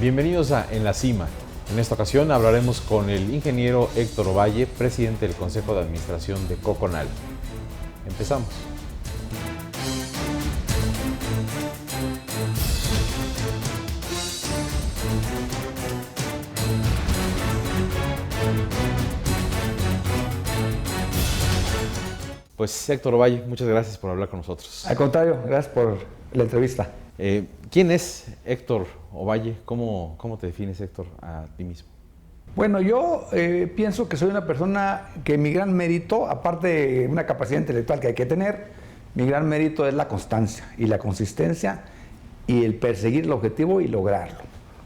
Bienvenidos a En la Cima. En esta ocasión hablaremos con el ingeniero Héctor Ovalle, presidente del Consejo de Administración de Coconal. Empezamos. Pues Héctor Ovalle, muchas gracias por hablar con nosotros. Al contrario, gracias por la entrevista. ¿Quién es Héctor Ovalle? ¿Cómo te defines, Héctor, a ti mismo? Bueno, yo pienso que soy una persona que mi gran mérito, aparte de una capacidad intelectual que hay que tener, mi gran mérito es la constancia y la consistencia y el perseguir el objetivo y lograrlo.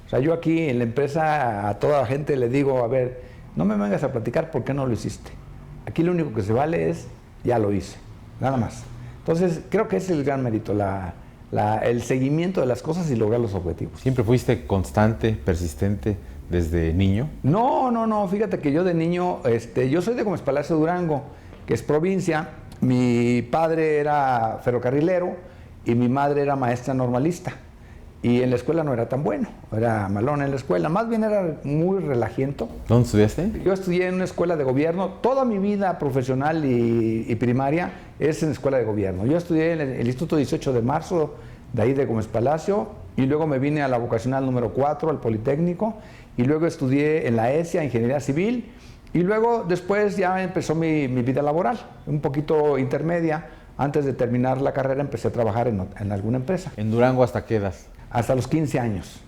O sea, yo aquí en la empresa a toda la gente le digo, a ver, no me vengas a platicar por qué no lo hiciste. Aquí lo único que se vale es, ya lo hice, nada más. Entonces, creo que ese es el gran mérito, el seguimiento de las cosas y lograr los objetivos. ¿Siempre fuiste constante, persistente desde niño? No, fíjate que yo de niño, yo soy de Gómez Palacio, Durango, que es provincia. Mi padre era ferrocarrilero y mi madre era maestra normalista. Y en la escuela no era tan bueno, era malón en la escuela, más bien era muy relajiento. ¿Dónde estudiaste? Yo estudié en una escuela de gobierno, toda mi vida profesional y primaria es en escuela de gobierno. Yo estudié en el Instituto 18 de Marzo, de ahí de Gómez Palacio, y luego me vine a la vocacional número 4, al Politécnico, y luego estudié en la ESIA, Ingeniería Civil, y luego después ya empezó mi vida laboral, un poquito intermedia. Antes de terminar la carrera empecé a trabajar en alguna empresa. ¿En Durango hasta qué edad? Hasta los 15 años.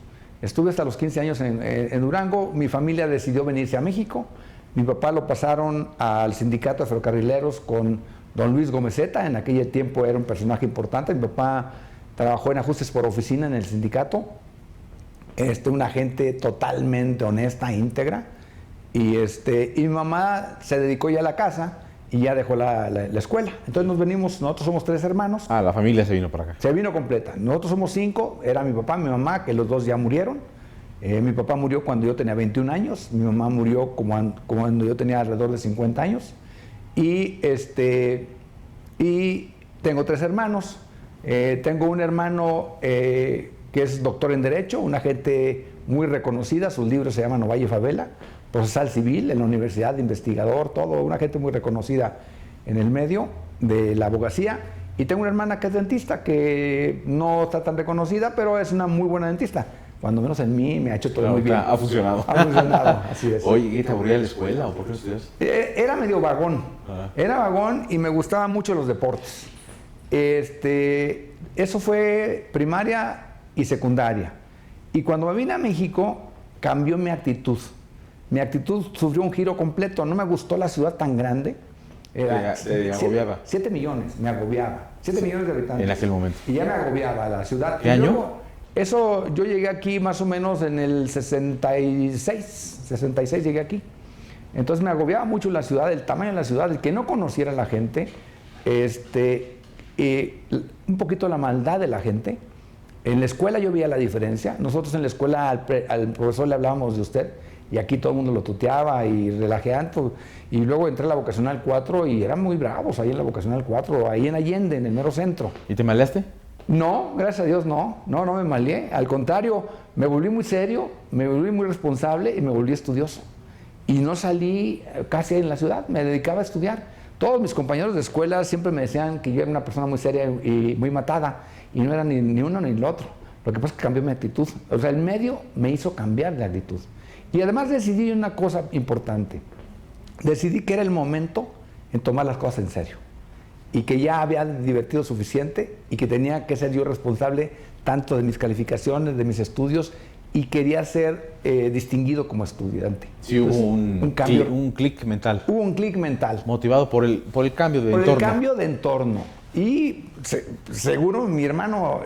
Estuve hasta los 15 años en Durango. Mi familia decidió venirse a México. Mi papá lo pasaron al sindicato de ferrocarrileros con don Luis Gomezeta. En aquel tiempo era un personaje importante. Mi papá trabajó en ajustes por oficina en el sindicato. Una gente totalmente honesta, íntegra. Y mi mamá se dedicó ya a la casa y ya dejó la escuela. Entonces nos venimos, nosotros somos 3 hermanos. Ah, la familia se vino para acá. Se vino completa. Nosotros somos 5, era mi papá, mi mamá, que los dos ya murieron. Mi papá murió cuando yo tenía 21 años, mi mamá murió como cuando yo tenía alrededor de 50 años. Y tengo 3 hermanos. Tengo un hermano que es doctor en Derecho, una gente muy reconocida, sus libros se llaman Ovalle Favela, procesal civil en la universidad, investigador, todo, una gente muy reconocida en el medio de la abogacía. Y tengo una hermana que es dentista, que no está tan reconocida, pero es una muy buena dentista. Cuando menos en mí me ha hecho todo muy bien. Ha funcionado. Ha funcionado, así es. Oye, ¿te aburría la escuela o por qué no estudias? Era medio vagón. Era vagón y me gustaban mucho los deportes. Eso fue primaria y secundaria. Y cuando me vine a México, cambió mi actitud. Mi actitud sufrió un giro completo. No me gustó la ciudad tan grande. ¿Te agobiaba? 7 millones, me agobiaba. 7 millones de habitantes. En aquel momento. Y ya me agobiaba la ciudad. ¿Qué año? Luego, yo llegué aquí más o menos en el 66 llegué aquí. Entonces me agobiaba mucho la ciudad, el tamaño de la ciudad, el que no conociera a la gente, un poquito la maldad de la gente. En la escuela yo veía la diferencia. Nosotros en la escuela al profesor le hablábamos de usted y aquí todo el mundo lo tuteaba y relajeando. Y luego entré a la vocacional 4 y eran muy bravos ahí en la vocacional 4, ahí en Allende, en el mero centro. ¿Y te maleaste? No, gracias a Dios no me maleé. Al contrario, me volví muy serio, me volví muy responsable y me volví estudioso. Y no salí casi en la ciudad, me dedicaba a estudiar. Todos mis compañeros de escuela siempre me decían que yo era una persona muy seria y muy matada. Y no era ni uno ni el otro. Lo que pasa es que cambió mi actitud. O sea, el medio me hizo cambiar de actitud. Y además decidí una cosa importante. Decidí que era el momento en tomar las cosas en serio. Y que ya había divertido suficiente y que tenía que ser yo responsable tanto de mis calificaciones, de mis estudios, y quería ser distinguido como estudiante. Sí, entonces, hubo un clic mental. Hubo un clic mental. Motivado por el cambio de entorno. Por el cambio de entorno. Y seguro mi hermano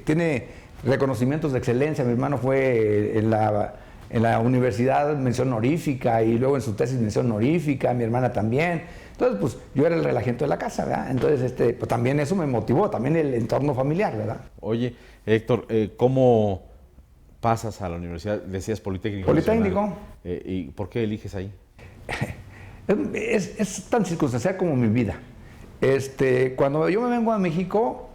tiene reconocimientos de excelencia. Mi hermano fue en la universidad mención honorífica y luego en su tesis mención honorífica, mi hermana también. Entonces, pues yo era el relajento de la casa, ¿verdad? Entonces, pues también eso me motivó, también el entorno familiar, ¿verdad? Oye, Héctor, ¿cómo pasas a la universidad? Decías Politécnico. Politécnico. ¿Y por qué eliges ahí? Es tan circunstancial como mi vida. Cuando yo me vengo a México,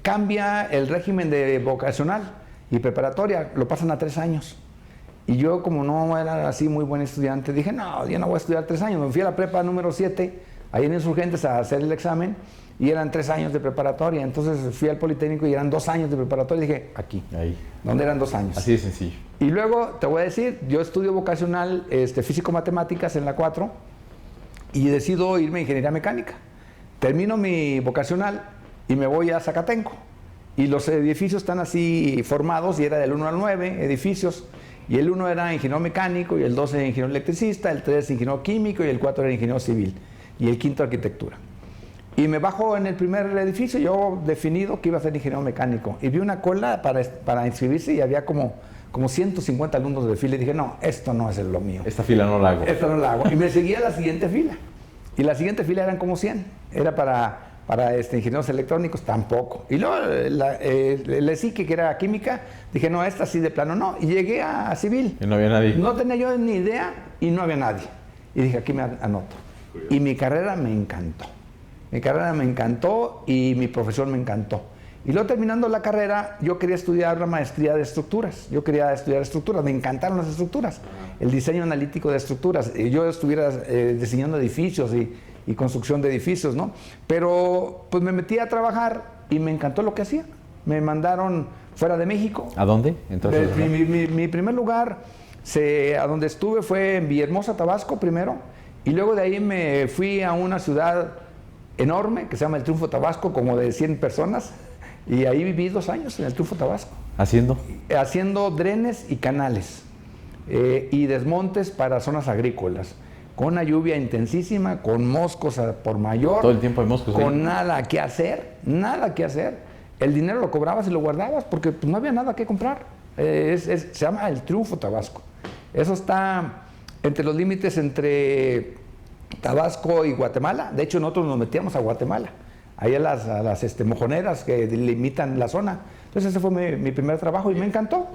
cambia el régimen de vocacional y preparatoria, lo pasan a 3 años. Y yo, como no era así muy buen estudiante, dije, no, yo no voy a estudiar 3 años. Me fui a la prepa número 7, ahí en Insurgentes, a hacer el examen, y eran 3 años de preparatoria. Entonces fui al Politécnico y eran 2 años de preparatoria, y dije, aquí, ahí, donde eran 2 años. así de sencillo. Y luego, te voy a decir, yo estudio vocacional físico-matemáticas en la 4, y decido irme a ingeniería mecánica. Termino mi vocacional y me voy a Zacatenco. Y los edificios están así formados, y era del 1 al 9 edificios. Y el 1 era ingeniero mecánico, y el 2 era ingeniero electricista, el 3 ingeniero químico, y el 4 era ingeniero civil, y el 5 arquitectura. Y me bajo en el primer edificio, yo definido que iba a ser ingeniero mecánico. Y vi una cola para inscribirse, y había como 150 alumnos de fila, y dije, no, esto no es lo mío. Esta fila no la hago. Esta no la hago. Y me seguía a la siguiente fila. Y la siguiente fila eran como 100. Era para ingenieros electrónicos, tampoco. Y luego el ESIC, que era química, dije, no, esta sí de plano no. Y llegué a civil. Y no había nadie. No tenía yo ni idea y no había nadie. Y dije, aquí me anoto. Y mi carrera me encantó. Mi carrera me encantó y mi profesión me encantó. Y luego, terminando la carrera, yo quería estudiar una maestría de estructuras. Yo quería estudiar estructuras, me encantaron las estructuras, el diseño analítico de estructuras. Y yo estuviera diseñando edificios y construcción de edificios, ¿no? Pero pues me metí a trabajar y me encantó lo que hacía. Me mandaron fuera de México. ¿A dónde? Entonces, mi primer lugar a donde estuve fue en Villahermosa, Tabasco, primero. Y luego de ahí me fui a una ciudad enorme que se llama El Triunfo, Tabasco, como de 100 personas. Y ahí viví 2 años en El Triunfo, Tabasco. ¿Haciendo? Haciendo drenes y canales y desmontes para zonas agrícolas, con una lluvia intensísima, con moscos por mayor. Todo el tiempo hay moscos. Con nada que hacer, nada que hacer. El dinero lo cobrabas y lo guardabas porque pues, no había nada que comprar. Se llama El Triunfo, Tabasco. Eso está entre los límites entre Tabasco y Guatemala. De hecho, nosotros nos metíamos a Guatemala, ahí a las mojoneras que limitan la zona. Entonces ese fue mi primer trabajo y me encantó.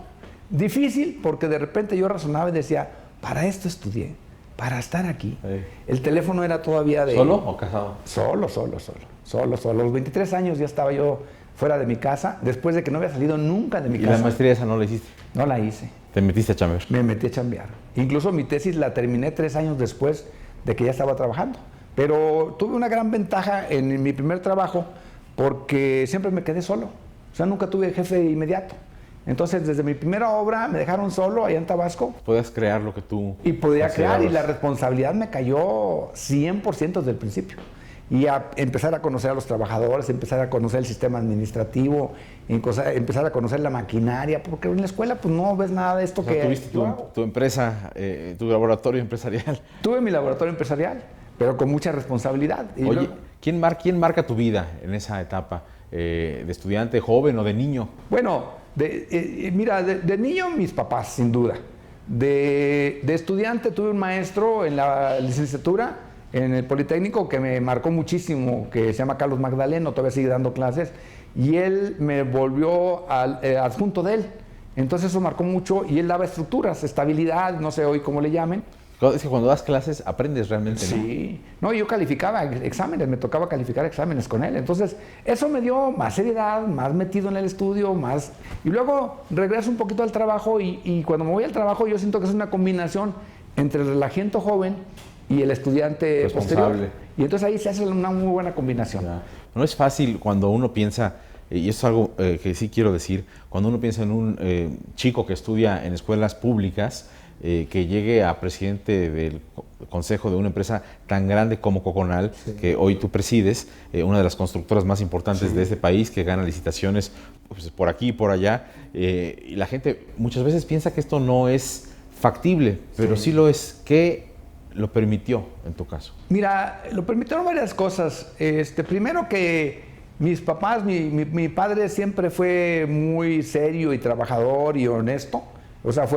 Difícil porque de repente yo razonaba y decía, para esto estudié, para estar aquí. Sí. El teléfono era todavía de... ¿Solo o casado? Solo. A los 23 años ya estaba yo fuera de mi casa, después de que no había salido nunca de mi casa. ¿Y la maestría esa no la hiciste? No la hice. ¿Te metiste a chambear? Me metí a chambear. Incluso mi tesis la terminé 3 años después de que ya estaba trabajando. Pero tuve una gran ventaja en mi primer trabajo porque siempre me quedé solo. O sea, nunca tuve jefe inmediato. Entonces, desde mi primera obra me dejaron solo allá en Tabasco. Podías crear lo que tú... Y podía crear, y la responsabilidad me cayó 100% desde el principio. Y a empezar a conocer a los trabajadores, empezar a conocer el sistema administrativo, empezar a conocer la maquinaria, porque en la escuela pues no ves nada de esto. O sea, que... Tuviste tu empresa, tu laboratorio empresarial. Tuve mi laboratorio empresarial, pero con mucha responsabilidad. Y oye, luego... ¿quién marca tu vida en esa etapa? ¿De estudiante joven o de niño? Bueno, mira, de niño mis papás, sin duda. De estudiante tuve un maestro en la licenciatura, en el Politécnico, que me marcó muchísimo, que se llama Carlos Magdaleno, todavía sigue dando clases, y él me volvió adjunto de él. Entonces eso marcó mucho, y él daba estructuras, estabilidad, no sé hoy cómo le llamen. Es que cuando das clases aprendes realmente, ¿no? Sí. No, yo calificaba exámenes, me tocaba calificar exámenes con él. Entonces, eso me dio más seriedad, más metido en el estudio, más... Y luego regreso un poquito al trabajo y cuando me voy al trabajo yo siento que es una combinación entre el relajamiento joven y el estudiante posterior. Y entonces ahí se hace una muy buena combinación. Ya. No es fácil cuando uno piensa, y eso es algo que sí quiero decir, cuando uno piensa en un chico que estudia en escuelas públicas, que llegue a presidente del consejo de una empresa tan grande como Coconal, sí, que hoy tú presides, una de las constructoras más importantes, sí, de este país, que gana licitaciones pues, por aquí y por allá, y la gente muchas veces piensa que esto no es factible, pero sí lo es. ¿Qué lo permitió en tu caso? Mira, lo permitieron varias cosas. Primero que mis papás, mi padre siempre fue muy serio y trabajador y honesto. O sea,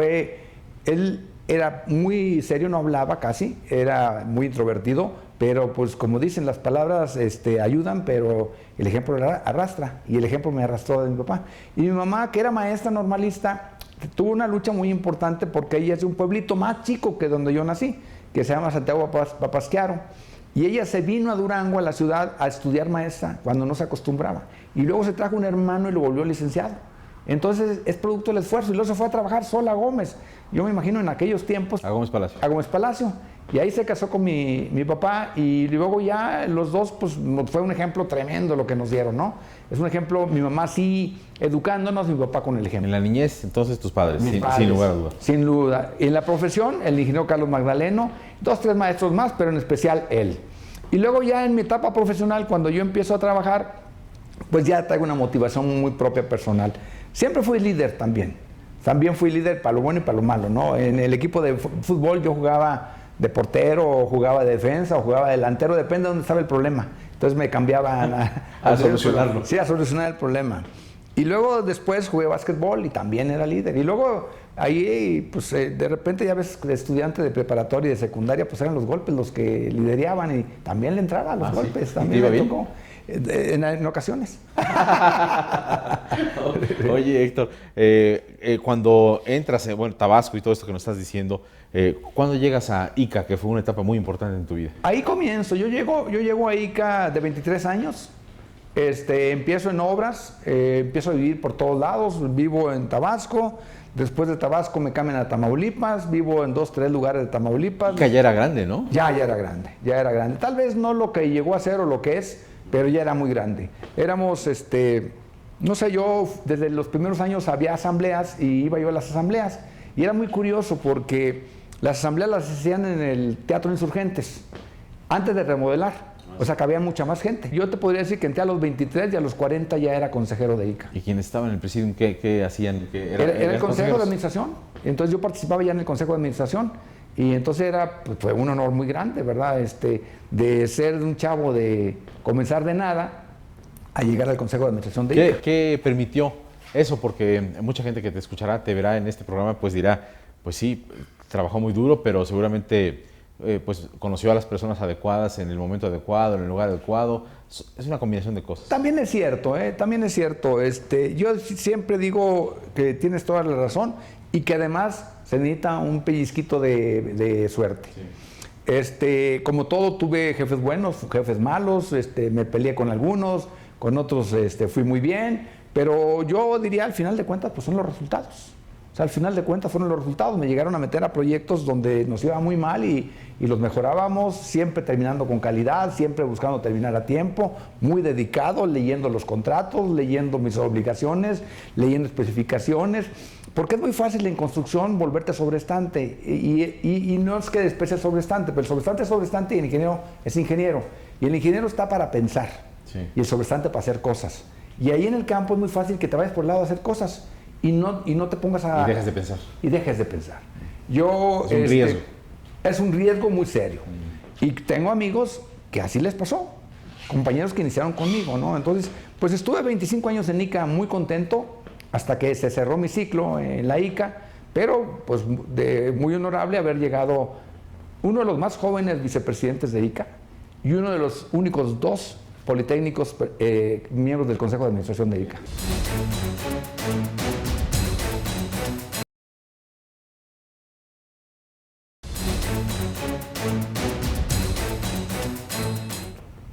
él era muy serio, no hablaba casi, era muy introvertido, pero pues como dicen, las palabras ayudan, pero el ejemplo arrastra, y el ejemplo me arrastró de mi papá. Y mi mamá, que era maestra normalista, tuvo una lucha muy importante porque ella es de un pueblito más chico que donde yo nací, que se llama Santiago Papasquiaro, y ella se vino a Durango, a la ciudad, a estudiar maestra cuando no se acostumbraba, y luego se trajo un hermano y lo volvió licenciado. Entonces es producto del esfuerzo. Y luego se fue a trabajar sola a Gómez. Yo me imagino en aquellos tiempos. A Gómez Palacio. A Gómez Palacio. Y ahí se casó con mi papá y luego ya los dos, pues fue un ejemplo tremendo lo que nos dieron, ¿no? Es un ejemplo, mi mamá sí educándonos, mi papá con el ejemplo. En la niñez, entonces, tus padres, Mis sin, padres, sin lugar a dudas. Sin duda. En la profesión, el ingeniero Carlos Magdaleno, 2, 3 maestros más, pero en especial él. Y luego ya en mi etapa profesional, cuando yo empiezo a trabajar, pues ya traigo una motivación muy propia personal. Siempre fui líder también. También fui líder para lo bueno y para lo malo, ¿no? En el equipo de fútbol yo jugaba de portero, o jugaba de defensa, o jugaba de delantero, depende de dónde estaba el problema. Entonces me cambiaban a solucionarlo. Sí, a solucionar el problema. Y luego después jugué básquetbol y también era líder. Y luego ahí, pues de repente ya ves, de estudiante de preparatoria y de secundaria, pues eran los golpes los que lideraban y también le entraba a los golpes. ¿Sí? También ¿Te iba me bien? tocó. En ocasiones. Oye, Héctor, cuando entras en Tabasco y todo esto que nos estás diciendo, ¿cuándo llegas a Ica, que fue una etapa muy importante en tu vida? Ahí comienzo. Yo llego a Ica de 23 años. Empiezo en obras, empiezo a vivir por todos lados. Vivo en Tabasco. Después de Tabasco me cambian a Tamaulipas. Vivo en 2, 3 lugares de Tamaulipas. Ica ya era grande, ¿no? Ya era grande, ya era grande. Tal vez no lo que llegó a ser o lo que es, pero ya era muy grande. Éramos, no sé, yo desde los primeros años había asambleas y iba yo a las asambleas. Y era muy curioso porque las asambleas las hacían en el Teatro Insurgentes, antes de remodelar. O sea, que había mucha más gente. Yo te podría decir que entré a los 23 y a los 40 ya era consejero de Ica. ¿Y quienes estaban en el presidium qué hacían? Era el consejo de administración. Entonces yo participaba ya en el consejo de administración. Y entonces pues, fue un honor muy grande, ¿verdad? De ser un chavo de comenzar de nada a llegar al consejo de administración de Ica. ¿Qué permitió eso? Porque mucha gente que te escuchará, te verá en este programa, pues dirá, pues sí, trabajó muy duro, pero seguramente pues conoció a las personas adecuadas en el momento adecuado, en el lugar adecuado. Es una combinación de cosas. También es cierto, también es cierto. Yo siempre digo que tienes toda la razón y que además se necesita un pellizquito de suerte. Sí. Como todo, tuve jefes buenos, jefes malos, me peleé con algunos, con otros fui muy bien, pero yo diría al final de cuentas pues son los resultados. O sea, al final de cuentas fueron los resultados. Me llegaron a meter a proyectos donde nos iba muy mal y los mejorábamos, siempre terminando con calidad, siempre buscando terminar a tiempo, muy dedicado, leyendo los contratos, leyendo mis obligaciones, leyendo especificaciones, porque es muy fácil en construcción volverte sobrestante y no es que desprecies sobrestante, pero el sobrestante es sobrestante y el ingeniero es ingeniero. Y el ingeniero está para pensar, sí, y el sobrestante para hacer cosas. Y ahí en el campo es muy fácil que te vayas por el lado a hacer cosas. Y no te pongas a... Y dejes de pensar. Y dejes de pensar. Yo... Es un riesgo. Es un riesgo muy serio. Y tengo amigos que así les pasó. Compañeros que iniciaron conmigo, ¿no? Entonces, pues estuve 25 años en ICA muy contento hasta que se cerró mi ciclo en la ICA, pero pues muy honorable haber llegado uno de los más jóvenes vicepresidentes de ICA y uno de los únicos 2 politécnicos miembros del Consejo de Administración de ICA.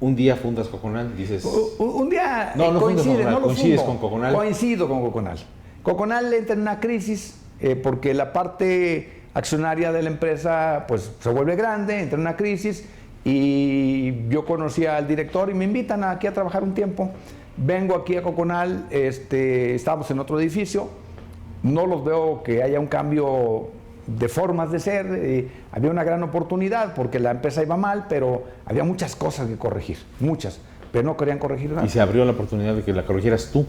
Un día fundas Coconal, dices... Un día no coincides coincides con Coconal. Coincido con Coconal. Coconal entra en una crisis porque la parte accionaria de la empresa pues se vuelve grande, entra en una crisis y yo conocí al director y me invitan aquí a trabajar un tiempo. Vengo aquí a Coconal, estamos en otro edificio, no los veo que haya un cambio de formas de ser, había una gran oportunidad porque la empresa iba mal, pero había muchas cosas que corregir, muchas, pero no querían corregir nada. ¿Y se abrió la oportunidad de que la corrigieras tú?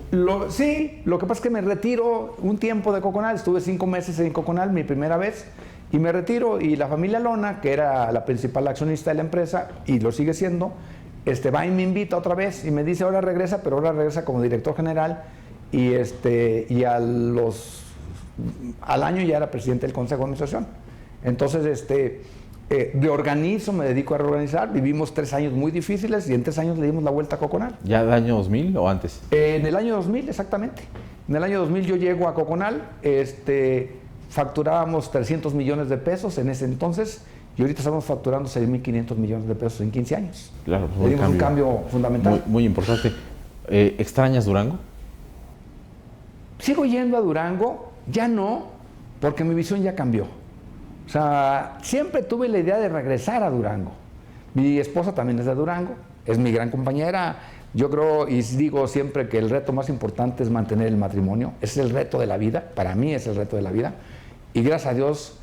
Sí, lo que pasa es que me retiro un tiempo de Coconal, estuve 5 meses en Coconal, mi primera vez, y me retiro y la familia Lona, que era la principal accionista de la empresa y lo sigue siendo, va y me invita otra vez y me dice ahora regresa, pero ahora regresa como director general y al año ya era presidente del Consejo de Administración. Entonces, reorganizo, me dedico a reorganizar. Vivimos 3 años muy difíciles y en 3 años le dimos la vuelta a Coconal. ¿Ya del año 2000 o antes? En el año 2000, exactamente. En el año 2000 yo llego a Coconal, facturábamos 300 millones de pesos en ese entonces y ahorita estamos facturando 6.500 millones de pesos en 15 años. Claro, le dimos un cambio fundamental. Muy importante. ¿Extrañas Durango? sigo yendo a Durango, ya no, porque mi visión ya cambió. O sea, siempre tuve la idea de regresar a Durango. Mi esposa también es de Durango, es mi gran compañera. Yo creo y digo siempre que el reto más importante es mantener el matrimonio. Es el reto de la vida, para mí es el reto de la vida. Y gracias a Dios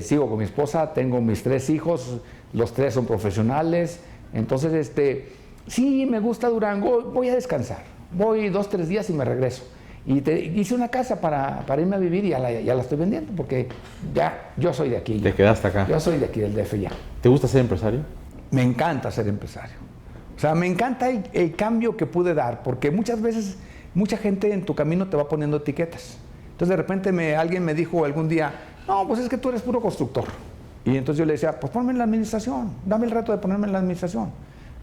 sigo con mi esposa, tengo mis 3 hijos, los 3 son profesionales. Entonces, sí, me gusta Durango, voy a descansar. Voy 2, 3 días y me regreso. Y hice una casa para irme a vivir y ya la estoy vendiendo, porque ya yo soy de aquí. ¿Te quedaste acá? Yo soy de aquí, del DF ya. ¿Te gusta ser empresario? Me encanta ser empresario. O sea, me encanta el cambio que pude dar, porque muchas veces, mucha gente en tu camino te va poniendo etiquetas. Entonces, de repente alguien me dijo algún día, no, pues es que tú eres puro constructor. Y entonces yo le decía, pues ponme en la administración, dame el reto de ponerme en la administración,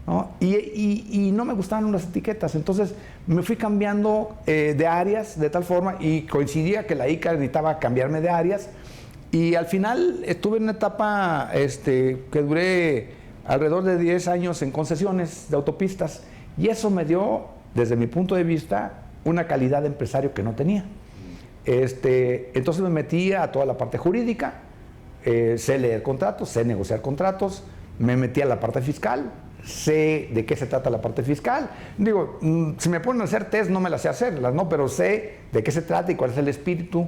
¿no? Y no me gustaban las etiquetas, entonces me fui cambiando de áreas de tal forma y coincidía que la ICA necesitaba cambiarme de áreas y al final estuve en una etapa que duré alrededor de 10 años en concesiones de autopistas y eso me dio, desde mi punto de vista, una calidad de empresario que no tenía. Entonces me metí a toda la parte jurídica, sé leer contratos, sé negociar contratos, me metí a la parte fiscal, sé de qué se trata la parte fiscal. Digo, si me ponen a hacer test no me las sé hacerlas, ¿no? Pero sé de qué se trata y cuál es el espíritu.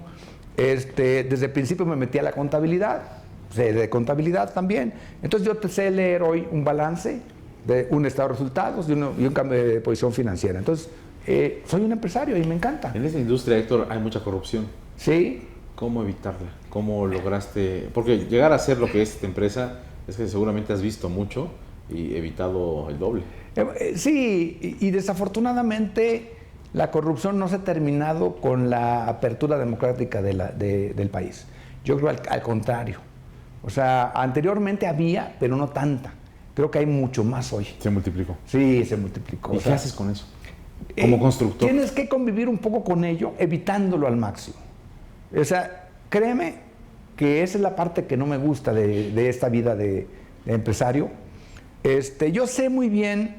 Desde el principio me metí a la contabilidad, sé de contabilidad también. Entonces yo te sé leer hoy un balance de un estado de resultados y un cambio de posición financiera. Entonces, soy un empresario y me encanta. En esta industria, Héctor, hay mucha corrupción. Sí. ¿Cómo evitarla? ¿Cómo lograste? Porque llegar a ser lo que es esta empresa es que seguramente has visto mucho y evitado el doble. Sí, y desafortunadamente la corrupción no se ha terminado con la apertura democrática del país. Yo creo al contrario. O sea, anteriormente había, pero no tanta. Creo que hay mucho más hoy. Se multiplicó. Sí, se multiplicó. ¿Y qué haces con eso? Como constructor. Tienes que convivir un poco con ello, evitándolo al máximo. O sea, créeme que esa es la parte que no me gusta de esta vida de empresario. Yo sé muy bien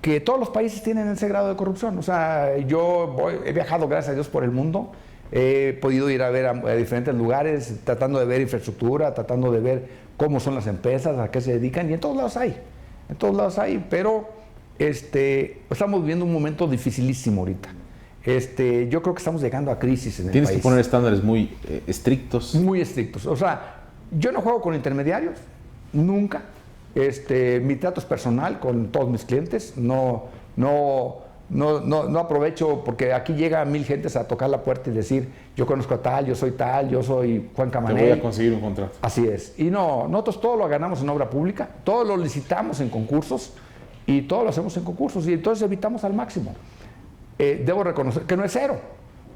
que todos los países tienen ese grado de corrupción. O sea, he viajado, gracias a Dios, por el mundo. He podido ir a ver a diferentes lugares, tratando de ver infraestructura, tratando de ver cómo son las empresas, a qué se dedican, y en todos lados hay. En todos lados hay, pero estamos viviendo un momento dificilísimo ahorita. Yo creo que estamos llegando a crisis en el país. Tienes que poner estándares muy estrictos. Muy estrictos. O sea, yo no juego con intermediarios, nunca. Mi trato es personal con todos mis clientes. No aprovecho porque aquí llega 1000 gentes a tocar la puerta y decir, yo conozco a tal, yo soy Juan Camaney. Te voy a conseguir un contrato. Así es. Y no, nosotros todo lo ganamos en obra pública, todo lo licitamos en concursos y todo lo hacemos en concursos y entonces evitamos al máximo. Debo reconocer que no es cero,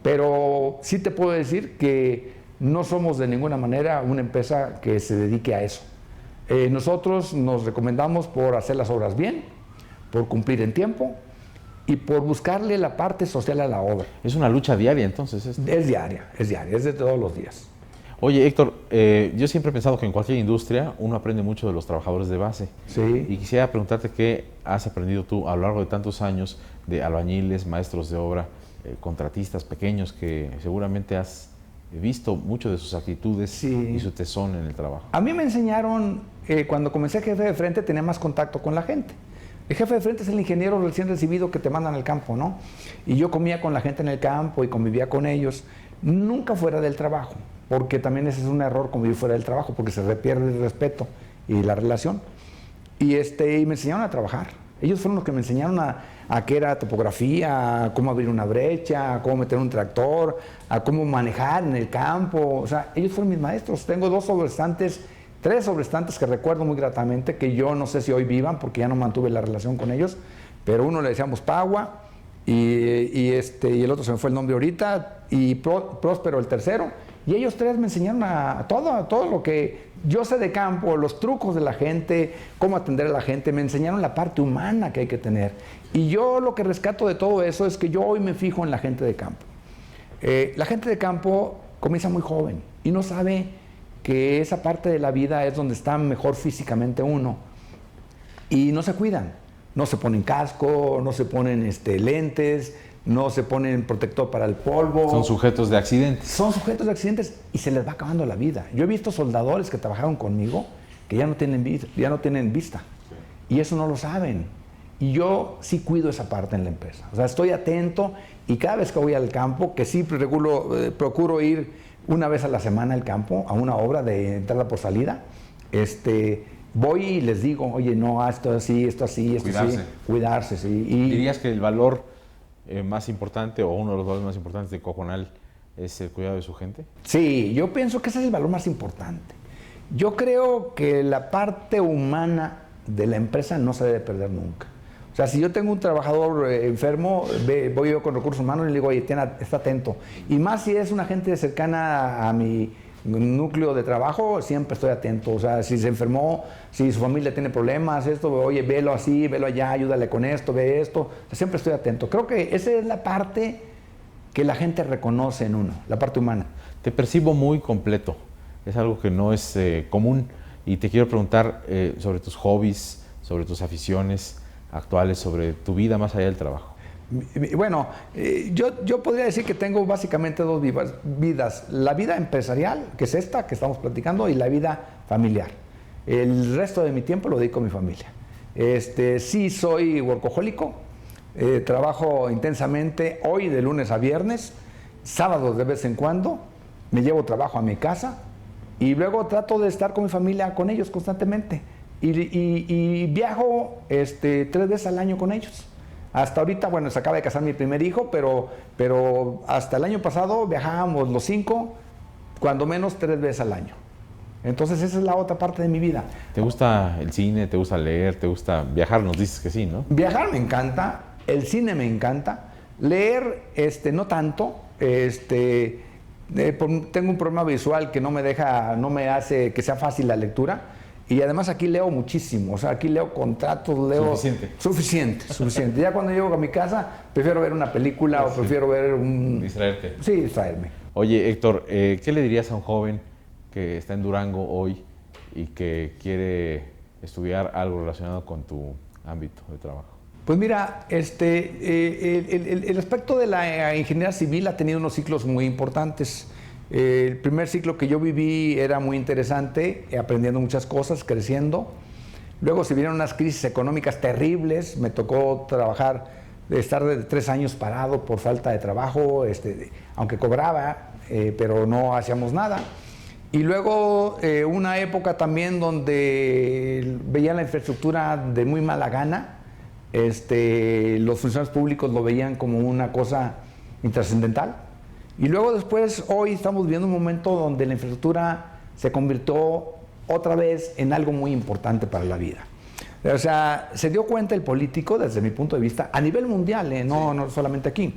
pero sí te puedo decir que no somos de ninguna manera una empresa que se dedique a eso. Nosotros nos recomendamos por hacer las obras bien, por cumplir en tiempo y por buscarle la parte social a la obra. Es una lucha diaria entonces. Es diaria, es de todos los días. Oye, Héctor, yo siempre he pensado que en cualquier industria uno aprende mucho de los trabajadores de base. Sí. Y quisiera preguntarte qué has aprendido tú a lo largo de tantos años de albañiles, maestros de obra, contratistas pequeños que seguramente has visto mucho de sus actitudes sí. y su tesón en el trabajo. A mí me enseñaron, cuando comencé jefe de frente tenía más contacto con la gente. El jefe de frente es el ingeniero recién recibido que te mandan al campo, ¿no? Y yo comía con la gente en el campo y convivía con ellos, nunca fuera del trabajo, porque también ese es un error, convivir fuera del trabajo, porque se pierde el respeto y la relación. Y me enseñaron a trabajar. Ellos fueron los que me enseñaron a qué era topografía, a cómo abrir una brecha, a cómo meter un tractor, a cómo manejar en el campo. O sea, ellos fueron mis maestros. Tengo 3 sobrestantes que recuerdo muy gratamente, que yo no sé si hoy vivan porque ya no mantuve la relación con ellos, pero uno le decíamos Pagua y el otro se me fue el nombre ahorita, y Próspero el tercero, y ellos 3 me enseñaron a todo lo que yo sé de campo, los trucos de la gente, cómo atender a la gente, me enseñaron la parte humana que hay que tener. Y yo lo que rescato de todo eso es que yo hoy me fijo en la gente de campo. La gente de campo comienza muy joven y no sabe que esa parte de la vida es donde está mejor físicamente uno, y no se cuidan, no se ponen casco, no se ponen lentes, no se ponen protector para el polvo. Son sujetos de accidentes. Son sujetos de accidentes y se les va acabando la vida. Yo he visto soldadores que trabajaron conmigo que ya no tienen vista. Y eso no lo saben. Y yo sí cuido esa parte en la empresa. O sea, estoy atento y cada vez que voy al campo, que sí procuro ir una vez a la semana al campo, a una obra de entrada por salida, voy y les digo, oye, no, esto así, esto así, esto así. Cuidarse, sí. Y ¿dirías que el valor más importante o uno de los valores más importantes de Cojonal es el cuidado de su gente? Sí, yo pienso que ese es el valor más importante. Yo creo que la parte humana de la empresa no se debe perder nunca. O sea, si yo tengo un trabajador enfermo, voy yo con recursos humanos y le digo, oye, está atento. Y más si es una gente cercana a mi núcleo de trabajo, siempre estoy atento. O sea, si se enfermó, si su familia tiene problemas, oye, velo así, velo allá, ayúdale con esto, ve esto. O sea, siempre estoy atento. Creo que esa es la parte que la gente reconoce en uno, la parte humana. Te percibo muy completo. Es algo que no es común. Y te quiero preguntar sobre tus hobbies, sobre tus aficiones actuales, sobre tu vida más allá del trabajo. Bueno, yo podría decir que tengo básicamente dos vidas. La vida empresarial, que es esta que estamos platicando, y la vida familiar. El resto de mi tiempo lo dedico a mi familia. Sí soy workahólico, trabajo intensamente hoy de lunes a viernes, sábados de vez en cuando, me llevo trabajo a mi casa y luego trato de estar con mi familia, con ellos constantemente. Y viajo 3 veces al año con ellos. Hasta ahorita, bueno, se acaba de casar mi primer hijo, pero hasta el año pasado viajábamos los 5, cuando menos 3 veces al año. Entonces esa es la otra parte de mi vida. ¿Te gusta el cine? ¿Te gusta leer? ¿Te gusta viajar? Nos dices que sí, ¿no? Viajar me encanta, el cine me encanta, leer no tanto, tengo un problema visual que no me hace que sea fácil la lectura. Y además aquí leo muchísimo, o sea, aquí leo contratos, leo... Suficiente. Ya cuando llego a mi casa, prefiero ver una película o prefiero ver Distraerte. Sí, distraerme. Oye, Héctor, ¿qué le dirías a un joven que está en Durango hoy y que quiere estudiar algo relacionado con tu ámbito de trabajo? Pues mira, el aspecto de la ingeniería civil ha tenido unos ciclos muy importantes. El primer ciclo que yo viví era muy interesante, aprendiendo muchas cosas, creciendo. Luego se vinieron unas crisis económicas terribles, me tocó estar de 3 años parado por falta de trabajo, aunque cobraba, pero no hacíamos nada. Y luego una época también donde veía la infraestructura de muy mala gana, los funcionarios públicos lo veían como una cosa intrascendental. Y luego después, hoy estamos viviendo un momento donde la infraestructura se convirtió otra vez en algo muy importante para la vida. O sea, se dio cuenta el político, desde mi punto de vista, a nivel mundial, no solamente aquí,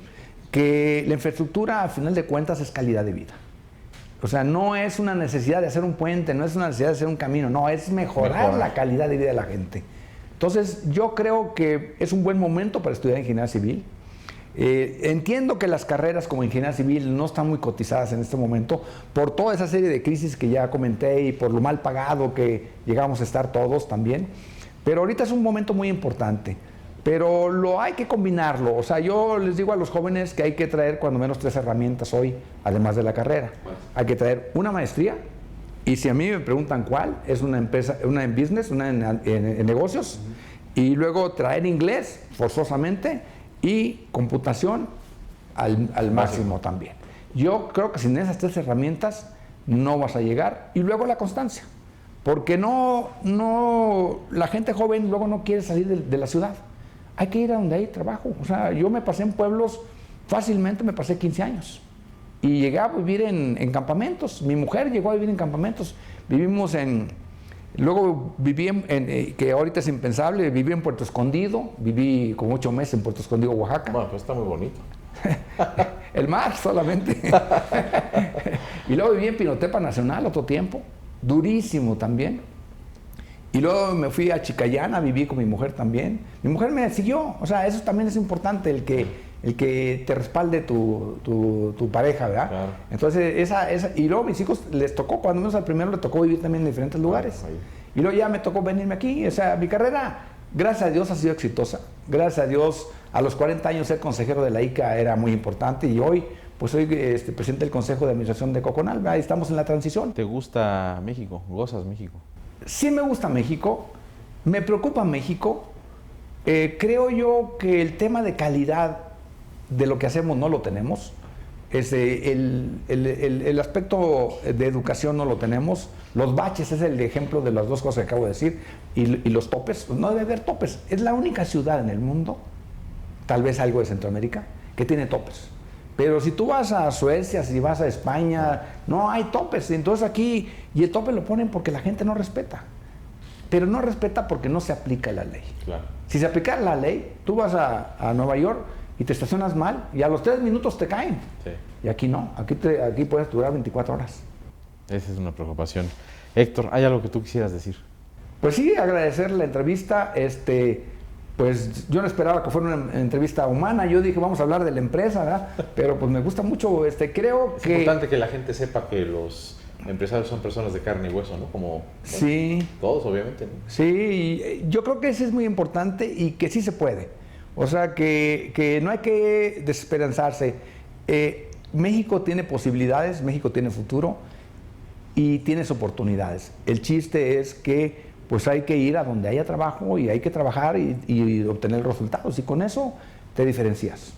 que la infraestructura, a final de cuentas, es calidad de vida. O sea, no es una necesidad de hacer un puente, no es una necesidad de hacer un camino, no, es mejorar la calidad de vida de la gente. Entonces, yo creo que es un buen momento para estudiar ingeniería civil. Entiendo que las carreras como ingeniería civil no están muy cotizadas en este momento por toda esa serie de crisis que ya comenté y por lo mal pagado que llegamos a estar todos también, pero ahorita es un momento muy importante, pero hay que combinarlo. O sea, yo les digo a los jóvenes que hay que traer cuando menos 3 herramientas hoy, además de la carrera. Hay que traer una maestría, y si a mí me preguntan cuál, es una empresa, una en business, una en negocios, y luego traer inglés forzosamente y computación al máximo también. Yo creo que sin esas 3 herramientas no vas a llegar. Y luego la constancia, porque la gente joven luego no quiere salir de la ciudad. Hay que ir a donde hay trabajo. O sea, yo me pasé en pueblos, fácilmente me pasé 15 años. Y llegué a vivir en campamentos. Mi mujer llegó a vivir en campamentos. Luego viví que ahorita es impensable, viví en Puerto Escondido, viví como 8 meses en Puerto Escondido, Oaxaca. Bueno, pues está muy bonito. El mar solamente. Y luego viví en Pinotepa Nacional otro tiempo, durísimo también. Y luego me fui a Chicayana, viví con mi mujer también. Mi mujer me siguió, o sea, eso también es importante, el que te respalde tu pareja, ¿verdad? Claro. Entonces, y luego a mis hijos les tocó, cuando menos al primero le tocó vivir también en diferentes lugares. Y luego ya me tocó venirme aquí. O sea, mi carrera, gracias a Dios, ha sido exitosa. Gracias a Dios, A los 40 años ser consejero de la ICA era muy importante y hoy pues soy presidente del Consejo de Administración de Coconal. Ahí estamos en la transición. ¿Te gusta México? ¿Gozas México? Sí me gusta México, me preocupa México. Creo yo que el tema de calidad de lo que hacemos no lo tenemos. El aspecto de educación no lo tenemos. Los baches es el ejemplo de las dos cosas que acabo de decir. Y los topes, no debe haber topes. Es la única ciudad en el mundo, tal vez algo de Centroamérica, que tiene topes. Pero si tú vas a Suecia, si vas a España, no hay topes. Entonces aquí, y el tope lo ponen porque la gente no respeta. Pero no respeta porque no se aplica la ley. Claro. Si se aplicara la ley, tú vas a Nueva York y te estacionas mal y a los 3 minutos te caen. Sí. Y aquí no, aquí puedes durar 24 horas. Esa es una preocupación. Héctor, ¿hay algo que tú quisieras decir? Pues sí, agradecer la entrevista. Pues yo no esperaba que fuera una entrevista humana. Yo dije, vamos a hablar de la empresa, ¿verdad? Pero pues me gusta mucho. Creo que... Es importante que la gente sepa que los empresarios son personas de carne y hueso, ¿no? Como sí. Todos, obviamente, ¿no? Sí, yo creo que eso es muy importante y que sí se puede. O sea, que no hay que desesperanzarse. México tiene posibilidades, México tiene futuro y tienes oportunidades. El chiste es que pues hay que ir a donde haya trabajo y hay que trabajar y obtener resultados y con eso te diferencias.